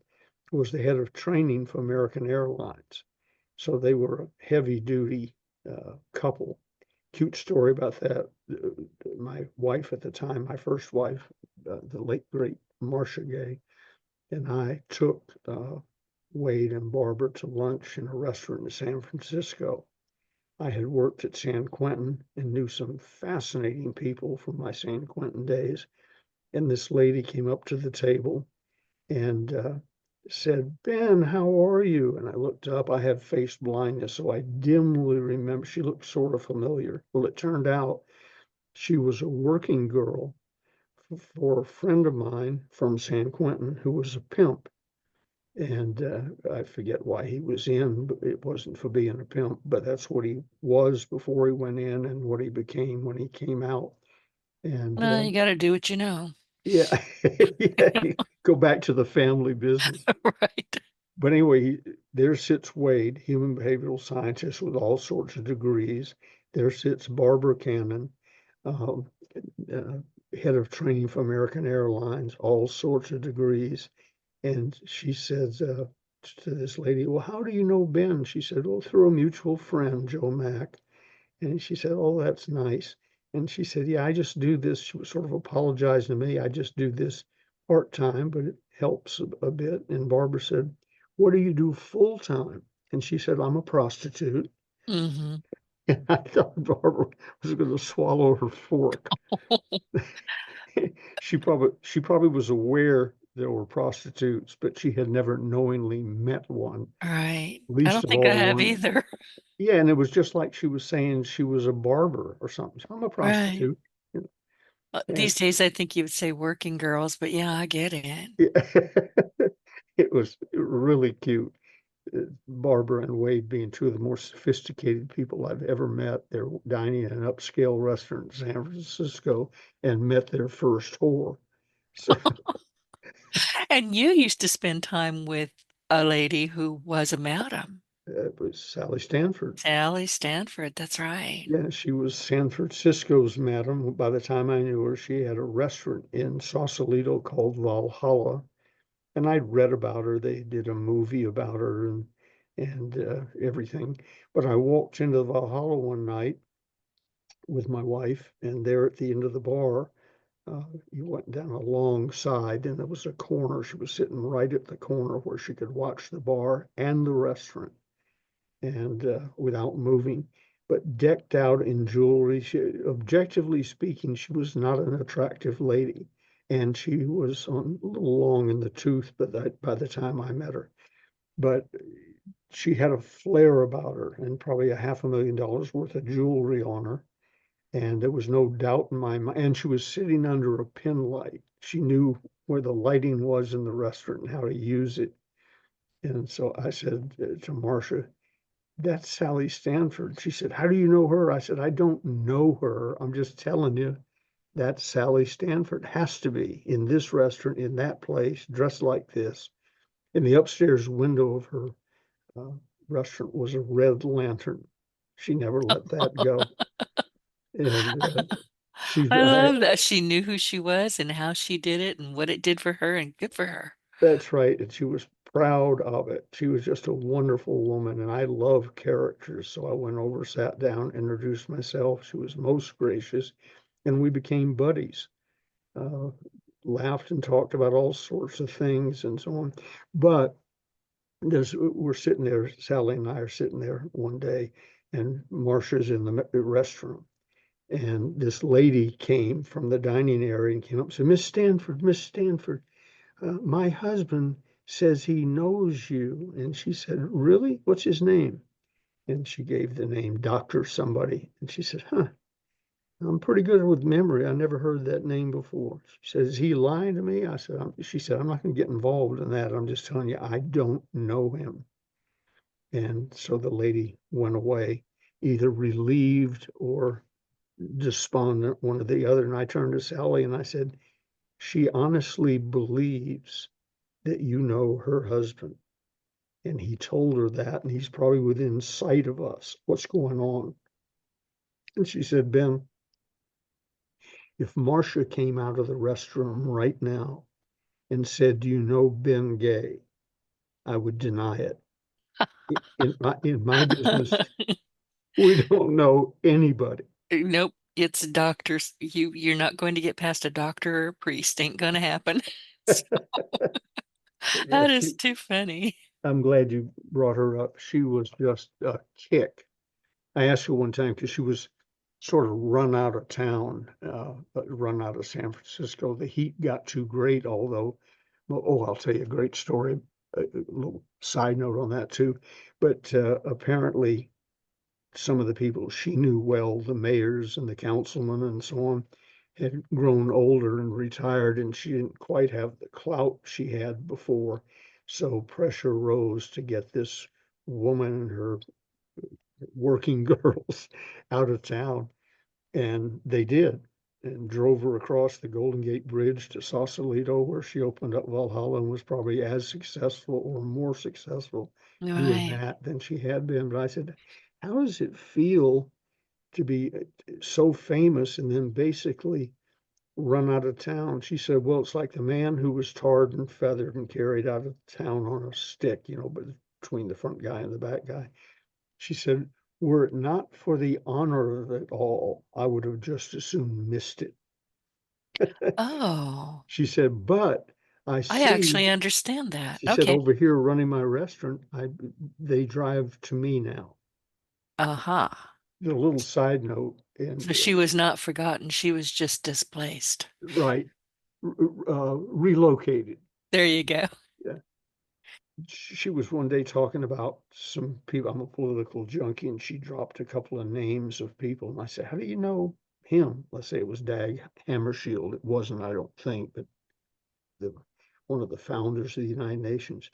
was the head of training for American Airlines. So they were a heavy duty couple. Cute story about that. My wife at the time, my first wife, the late great Marcia Gay, and I took Wade and Barbara to lunch in a restaurant in San Francisco. I had worked at San Quentin and knew some fascinating people from my San Quentin days. And this lady came up to the table and said, "Ben, how are you?" And I looked up. I have face blindness, so I dimly remember. She looked sort of familiar. Well, it turned out she was a working girl for a friend of mine from San Quentin who was a pimp. And I forget why he was in, but it wasn't for being a pimp, but that's what he was before he went in and what he became when he came out. And Well, you got to do what you know. yeah, yeah, go back to the family business. Right. But anyway, there sits Wade, human behavioral scientist with all sorts of degrees. There sits Barbara Cannon, um, uh, head of training for American Airlines, all sorts of degrees. And she says to this lady, "Well, how do you know Ben?" She said, "Well, through a mutual friend, Joe Mack." And she said, "Oh, that's nice." And she said, "Yeah, I just do this." She was sort of apologizing to me. "I just do this part time, but it helps a bit." And Barbara said, "What do you do full time?" And she said, "I'm a prostitute." Hmm. And I thought Barbara was going to swallow her fork. She probably was aware there were prostitutes, but she had never knowingly met one, Right. I least don't of think I all have one. either. Yeah, and it was just like she was saying she was a barber or something. "I'm a Right. prostitute." And These days, I think you would say working girls, but yeah, I get it. yeah, it was really cute. Barbara and Wade being two of the more sophisticated people I've ever met. They're dining in an upscale restaurant in San Francisco and met their first whore. So And you used to spend time with a lady who was a madam, it was Sally Stanford. Sally Stanford. That's right. Yeah, she was San Francisco's madam. By the time I knew her, she had a restaurant in Sausalito called Valhalla, and I'd read about her. They did a movie about her and everything. But I walked into Valhalla one night with my wife, and there at the end of the bar, you went down a long side, and there was a corner. She was sitting right at the corner where she could watch the bar and the restaurant, and without moving. But decked out in jewelry. Objectively speaking, she was not an attractive lady, and she was a little long in the tooth. But by the time I met her, but she had a flair about her, and probably a $500,000 worth of jewelry on her. And there was no doubt in my mind. And she was sitting under a pin light. She knew where the lighting was in the restaurant and how to use it. And so I said to Marcia, "That's Sally Stanford." She said, "How do you know her?" I said, "I don't know her. I'm just telling you that's Sally Stanford. Has to be in this restaurant, in that place, dressed like this." In the upstairs window of her uh, restaurant was a red lantern. She never let that go. And she's, I love that she knew who she was and how she did it and what it did for her, and good for her. that's right. And she was proud of it. She was just a wonderful woman. And I love characters. So I went over, sat down, introduced myself. She was most gracious. And we became buddies, uh, laughed and talked about all sorts of things and so on. But we're sitting there, Sally and I are sitting there one day, and Marcia's in the restroom. And this lady came from the dining area and came up and said, "Miss Stanford, Miss Stanford, my husband says he knows you." And she said, "Really? What's his name?" And she gave the name Dr. somebody. And she said, "Huh, I'm pretty good with memory. I never heard that name before." She said, "Is he lying to me?" I said, she said, "I'm not going to get involved in that. I'm just telling you, I don't know him." And so the lady went away, either relieved or despondent, one or the other. And I turned to Sally and I said, "She honestly believes that you know her husband. And he told her that, and he's probably within sight of us. What's going on? And she said, Ben, if Marcia came out of the restroom right now and said, do you know Ben Gay? I would deny it. In my business, we don't know anybody. Nope, it's doctors. You're not going to get past a doctor or a priest. Ain't gonna happen. Yeah, That is too funny. I'm glad you brought her up. She was just a kick. I asked her one time because she was sort of run out of town, run out of San Francisco. The heat got too great, although, well, oh, I'll tell you a great story. A little side note on that too. But apparently, some of the people she knew well, the mayors and the councilmen and so on, had grown older and retired, and she didn't quite have the clout she had before. So pressure rose to get this woman and her working girls out of town, and they did, and drove her across the Golden Gate Bridge to Sausalito, where she opened up Valhalla and was probably as successful or more successful doing Right. that than she had been. But I said, how does it feel to be so famous and then basically run out of town? She said, well, it's like the man who was tarred and feathered and carried out of town on a stick, but between the front guy and the back guy. She said, were it not for the honor of it all, I would have just as soon missed it. Oh, She said, but I I see, actually understand that. she said, Okay. over here running my restaurant, they drive to me now. Uh-huh. A little side note, So and she was not forgotten. She was just displaced. right, relocated. There you go. Yeah. She was one day talking about some people. I'm a political junkie, and she dropped a couple of names of people. And I said, how do you know him? Let's say it was Dag Hammarskjöld. It wasn't, I don't think, but the one of the founders of the United Nations.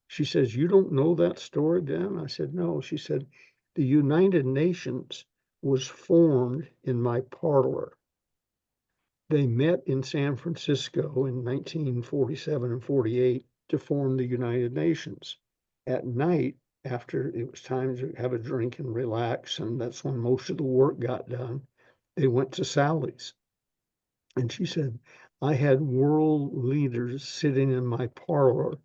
She says, you don't know that story, Ben? I said, no. She said, the United Nations was formed in my parlor. They met in San Francisco in 1947 and 48 to form the United Nations. At night, after it was time to have a drink and relax, and that's when most of the work got done, they went to Sally's. And she said, I had world leaders sitting in my parlor.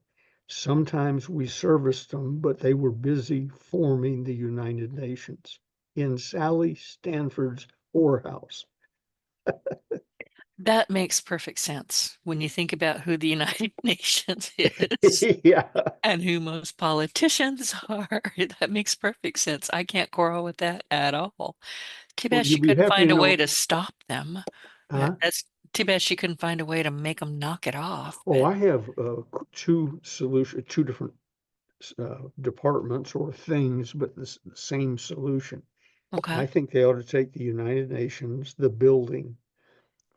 Sometimes we serviced them, but they were busy forming the United Nations in Sally Stanford's whorehouse. That makes perfect sense when you think about who the United Nations is Yeah. and who most politicians are. That makes perfect sense. I can't quarrel with that at all. Too Well, bad she you'll be couldn't happy find to a way know. to stop them. Huh? That's too bad she couldn't find a way to make them knock it off. Oh, But I have two different departments or things, but the same solution. okay. I think they ought to take the United Nations, the building,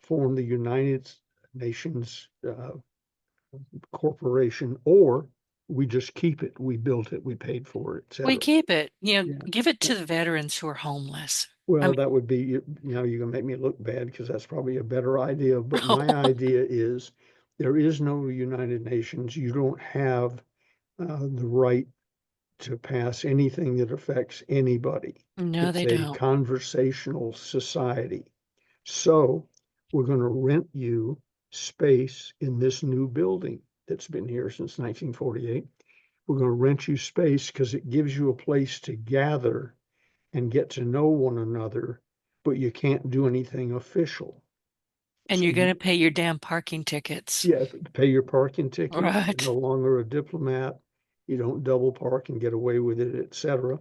form the United Nations corporation, or we just keep it. We built it, we paid for it, We etc. keep it, Yeah. give it to the veterans who are homeless. I Well, mean, that would be, you're gonna make me look bad because that's probably a better idea. But my idea is there is no United Nations. You don't have the right to pass anything that affects anybody. no, It's they a don't. conversational society. So we're going to rent you space in this new building that's been here since 1948. We're going to rent you space because it gives you a place to gather and get to know one another, but you can't do anything official. And So you're going you, to pay your damn parking tickets. yeah, pay your parking tickets. You're no Right. longer a diplomat. You don't double park and get away with it, etc.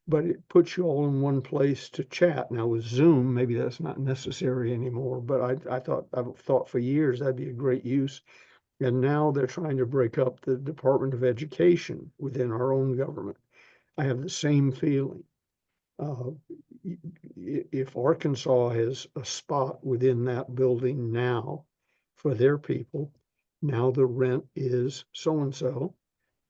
But it puts you all in one place to chat. Now with Zoom, maybe that's not necessary anymore. But I've thought for years that'd be a great use. And now they're trying to break up the Department of Education within our own government. I have the same feeling. Uh, if Arkansas has a spot within that building now for their people, now the rent is so and so.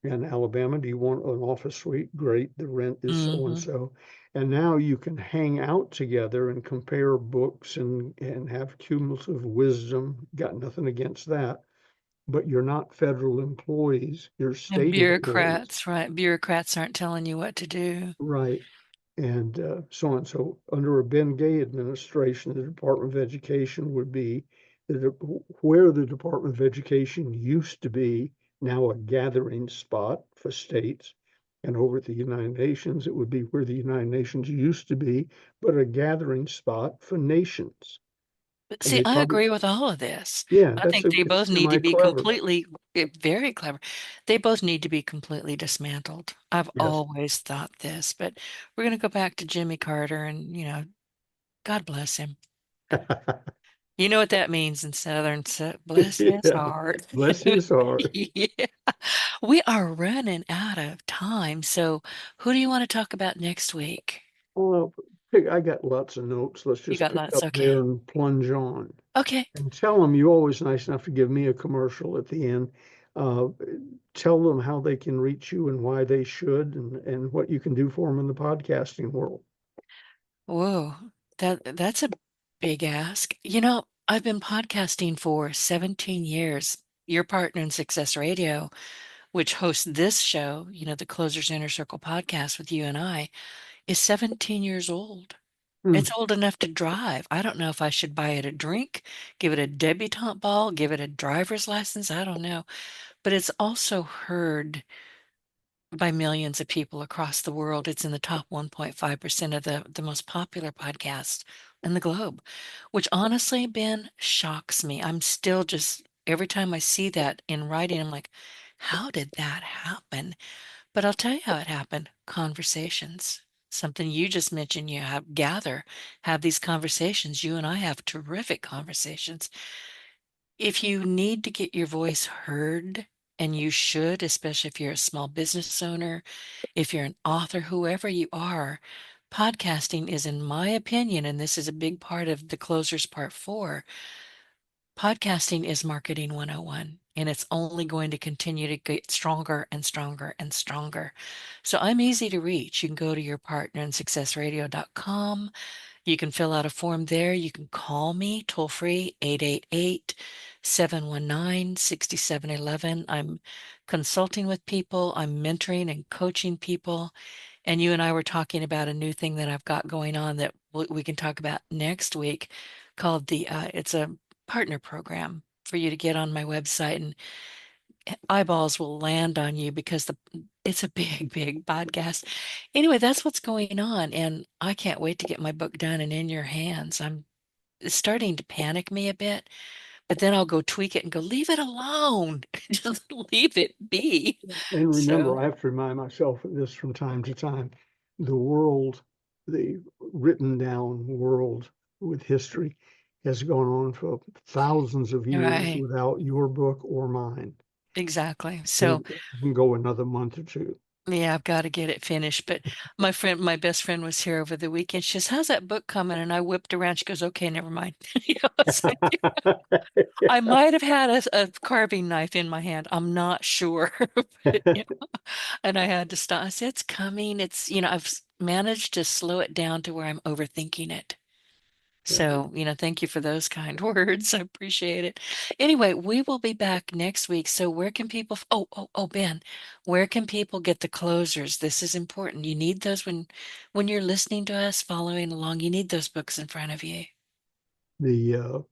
And Alabama, do you want an office suite? Great, the rent is so and Hmm. so. And now you can hang out together and compare books and have cumulative wisdom. Got nothing against that. but you're not federal employees, you're And state employees. bureaucrats, right? Bureaucrats aren't telling you what to do. Right. And so on. So under a Ben Gay administration, the Department of Education would be where the Department of Education used to be, now a gathering spot for states. And over at the United Nations, it would be where the United Nations used to be, but a gathering spot for nations. But And see, they I probably, agree with all of this. yeah, I think they it's both need to semi be clever. completely, very clever. They both need to be completely dismantled. I've Yes. always thought this, but we're going to go back to Jimmy Carter and, God bless him. You know what that means in Southern, bless his Yeah. heart. Bless his heart. Yeah. We are running out of time. So who do you want to talk about next week? Well, I got lots of notes. Let's You just got pick lots. up Okay. there and plunge on. Okay. And tell them you're always nice enough to give me a commercial at the end. Uh, Tell them how they can reach you and why they should, and what you can do for them in the podcasting world. Whoa, that's a big ask. I've been podcasting for 17 years. Your partner in Success Radio, which hosts this show, the Closers Inner Circle podcast with you and I, is 17 years old. Hmm. It's old enough to drive. I don't know if I should buy it a drink, give it a debutante ball, give it a driver's license. I don't know. But it's also heard by millions of people across the world. It's in the top 1.5% of the most popular podcasts in the globe, which honestly, Ben, shocks me. I'm still just, every time I see that in writing, I'm like, how did that happen? But I'll tell you how it happened. Conversations. Something you just mentioned, have these conversations. You and I have terrific conversations. If you need to get your voice heard, and you should, especially if you're a small business owner, if you're an author, whoever you are, podcasting is, in my opinion, and this is a big part of the closers part four, podcasting is marketing 101. And it's only going to continue to get stronger and stronger and stronger. So I'm easy to reach. You can go to yourpartnerinsuccessradio.com. You can fill out a form there. You can call me toll free 888-719-6711. I'm consulting with people, I'm mentoring and coaching people. And you and I were talking about a new thing that I've got going on that we can talk about next week called it's a partner program for you to get on my website, and eyeballs will land on you because it's a big, big podcast. Anyway, that's what's going on, and I can't wait to get my book done and in your hands. It's starting to panic me a bit, but then I'll go tweak it and go, leave it alone. Just leave it be. And remember, So, I have to remind myself of this from time to time. The world, the written down world with history, has gone on for thousands of years right, without your book or mine. exactly. And So, it can go another month or two. yeah, I've got to get it finished. But my best friend was here over the weekend. She says, how's that book coming? And I whipped around. She goes, okay, never mind. It's like, I might have had a carving knife in my hand. I'm not sure. But, and I had to stop. I said, it's coming. I've managed to slow it down to where I'm overthinking it. Yeah. So, thank you for those kind words. I appreciate it. Anyway, we will be back next week. So where can people, Ben, where can people get the closers? This is important. You need those when you're listening to us, following along, you need those books in front of you. The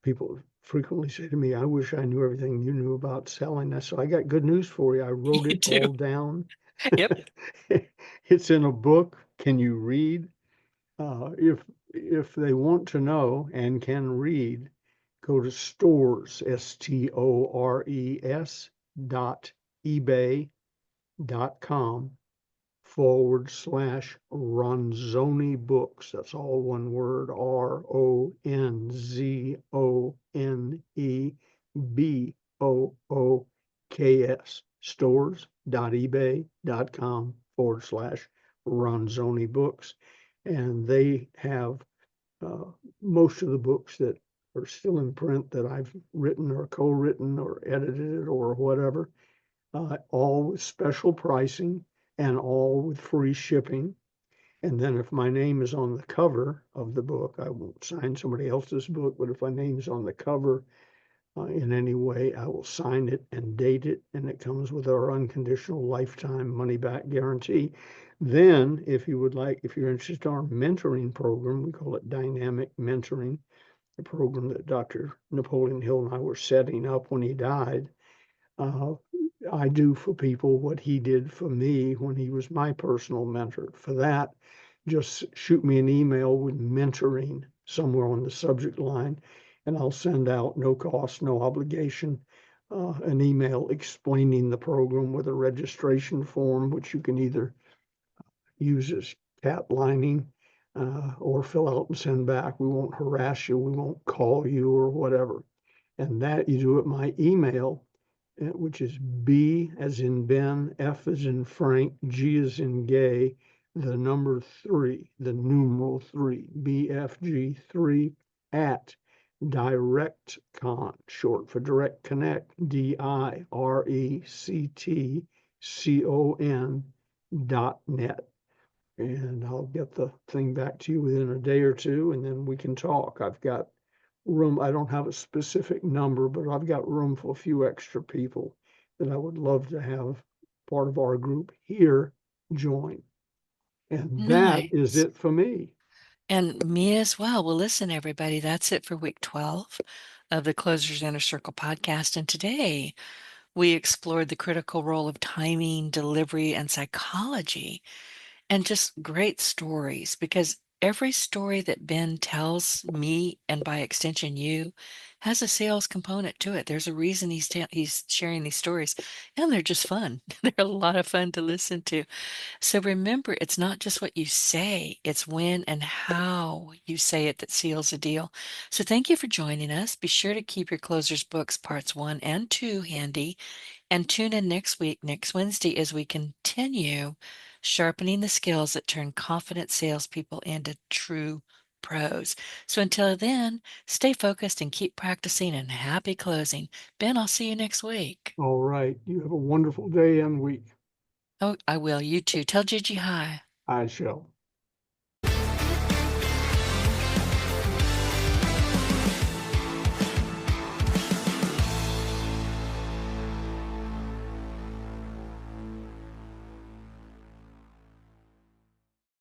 people frequently say to me, I wish I knew everything you knew about selling. So I got good news for you. I wrote You it do. all down. Yep. It's in a book. Can you read? If they want to know and can read, go to stores, stores dot ebay.com/Ronzoni books. That's all one word, RONZONEBOOKS. Stores.ebay.com/Ronzoni books. And they have uh, most of the books that are still in print that I've written or co-written or edited or whatever, all with special pricing and all with free shipping. And then if my name is on the cover of the book, I won't sign somebody else's book, but if my name's on the cover, in any way, I will sign it and date it, and it comes with our unconditional lifetime money back guarantee. Then, if you would like, if you're interested in our mentoring program, we call it dynamic mentoring, the program that Dr. Napoleon Hill and I were setting up when he died. Uh, I do for people what he did for me when he was my personal mentor. For that, just shoot me an email with mentoring somewhere on the subject line, and I'll send out, no cost, no obligation, an email explaining the program with a registration form, which you can either use as cat lining or fill out and send back. We won't harass you, we won't call you or whatever. And that you do at my email, which is B as in Ben, F as in Frank, G as in gay, the number three, the numeral three, BFG3 at DirectCon, short for Direct Connect, DirectCon.net. And I'll get the thing back to you within a day or two, and then we can talk. I've got room. I don't have a specific number, but I've got room for a few extra people that I would love to have part of our group here join. And that is Nice. it for me. And me as well. Well, listen, everybody, that's it for week 12 of the Closers Inner Circle podcast. And today we explored the critical role of timing, delivery, and psychology, and just great stories because every story that Ben tells me, and by extension you, has a sales component to it. There's a reason he's sharing these stories, and they're just fun. They're a lot of fun to listen to. So remember, it's not just what you say, it's when and how you say it that seals a deal. So thank you for joining us. Be sure to keep your closers books parts 1 and 2 handy, and tune in next week, next Wednesday, as we continue sharpening the skills that turn confident salespeople into true pros. So until then, stay focused and keep practicing, and happy closing. Ben, I'll see you next week. All right. You have a wonderful day and week. Oh, I will. You too. Tell Gigi hi. I shall.